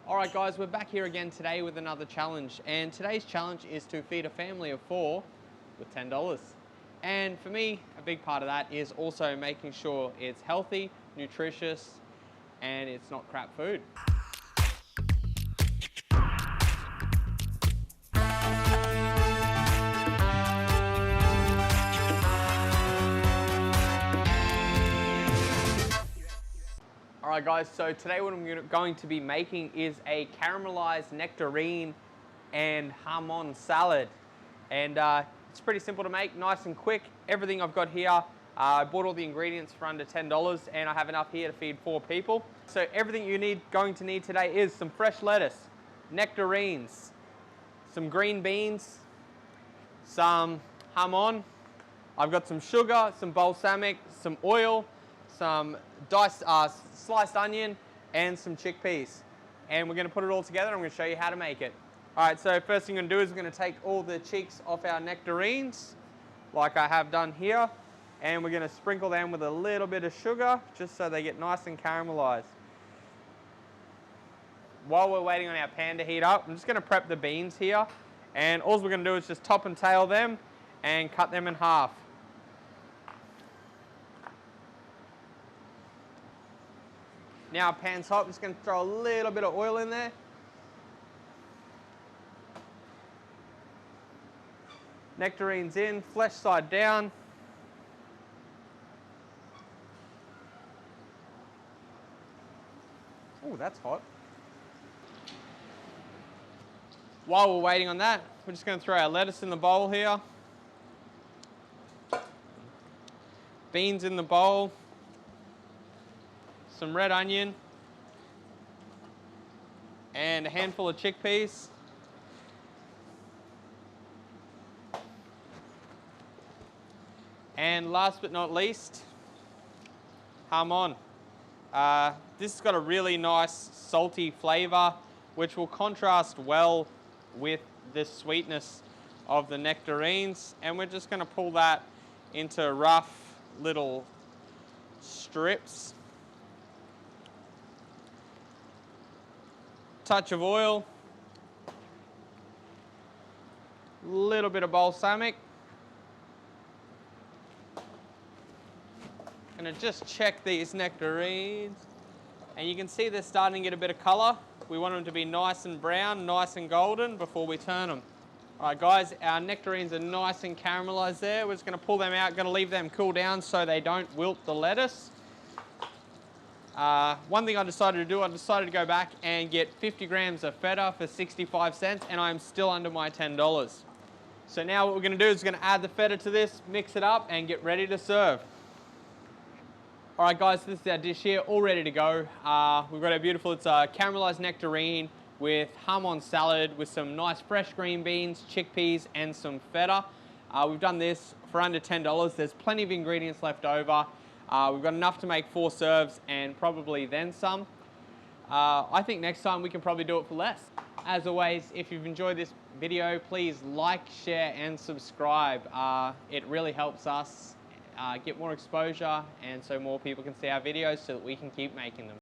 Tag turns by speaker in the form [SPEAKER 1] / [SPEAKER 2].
[SPEAKER 1] Alright guys, we're back here again today with another challenge, and today's challenge is to feed a family of 4 with $10. And for me, a big part of that is also making sure it's healthy, nutritious, and it's not crap food. Alright guys, so today what I'm going to be making is a caramelized nectarine and jamón salad. And it's pretty simple to make, nice and quick. Everything I've got here, I bought all the ingredients for under $10 and I have enough here to feed 4 people. So everything you're going to need today is some fresh lettuce, nectarines, some green beans, some jamón. I've got some sugar, some balsamic, some oil, some sliced onion, and some chickpeas. And we're going to put it all together and I'm going to show you how to make it. Alright, so first thing I'm going to do is we're going to take all the cheeks off our nectarines, like I have done here, and we're going to sprinkle them with a little bit of sugar, just so they get nice and caramelized. While we're waiting on our pan to heat up, I'm just going to prep the beans here, and all we're going to do is just top and tail them and cut them in half. Now our pan's hot, I'm just going to throw a little bit of oil in there. Nectarines in, flesh side down. Oh, that's hot. While we're waiting on that, we're just going to throw our lettuce in the bowl here. Beans in the bowl. Some red onion, and a handful of chickpeas. And last but not least, jamón. This has got a really nice salty flavor, which will contrast well with the sweetness of the nectarines. And we're just going to pull that into rough little strips. Touch of oil, little bit of balsamic. Gonna just check these nectarines, and you can see they're starting to get a bit of color. We want them to be nice and brown, nice and golden before we turn them. All right guys, our nectarines are nice and caramelized there. We're just gonna pull them out, gonna leave them cool down so they don't wilt the lettuce. One thing I decided to do, I decided to go back and get 50 grams of feta for 65 cents, and I'm still under my $10. So now what we're going to do is we're going to add the feta to this, mix it up, and get ready to serve. Alright guys, this is our dish here, all ready to go. We've got our beautiful, it's a caramelized nectarine with jamón salad with some nice fresh green beans, chickpeas, and some feta. We've done this for under $10. There's plenty of ingredients left over. We've got enough to make 4 serves and probably then some. I think next time we can probably do it for less. As always, if you've enjoyed this video, please like, share, and subscribe. It really helps us get more exposure, and so more people can see our videos so that we can keep making them.